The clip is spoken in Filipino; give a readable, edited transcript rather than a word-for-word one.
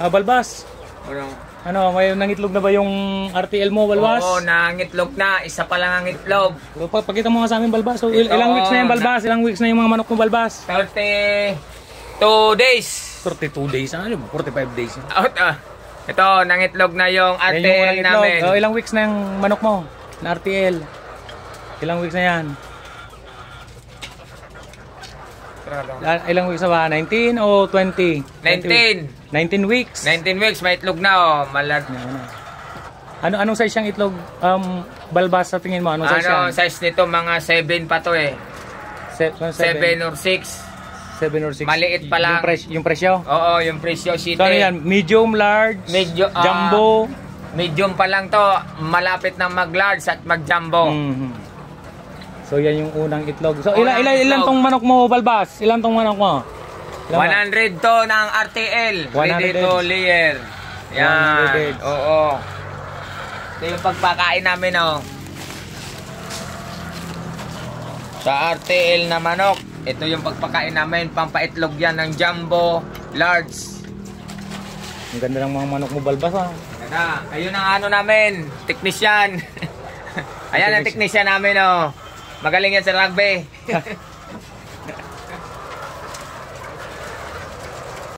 Balbas. Ano, may nangitlog na ba yung RTL mo, Balbas? Oo, nangitlog na. Isa pa lang ang itlog. Pakita mo nga sa amin, Balbas. So, ilang weeks na yung Balbas? Ilang weeks na yung mga manok mo, Balbas? 32 days. 32 days? Ano yun? 45 days? Ito, nangitlog na yung RTL namin. Ilang weeks na yung manok mo na RTL? Ilang weeks na yan? Ilang weeks na ba? 19 o 20? 19. 19 weeks? 19 weeks, may itlog na Anong size siyang itlog, Balbas, sa tingin mo? Anong size yan? Size nito? Mga 7 pa to eh. 7 or 6. 7 or 6. Maliit pa lang. Yung presyo? Oo, yung presyo. So ano yan? Medium, large, jumbo? Medium pa lang to. Malapit na mag-large at mag-jumbo. So yan yung unang itlog. So ilan tong manok mo, Balbas? Ilan tong manok mo? 100 to ng RTL. Ready to layer. Yan. Oo. Ito yung pagpakain namin, oh. Sa RTL na manok, ito yung pagpakain namin. Pampaitlog yan ng jumbo, large. Ang ganda ng mga manok mo, Balbas, ha? Ganda. Ayun ang ano namin, technician. Ayan ang technician namin, oh. Magaling yan sa rugby.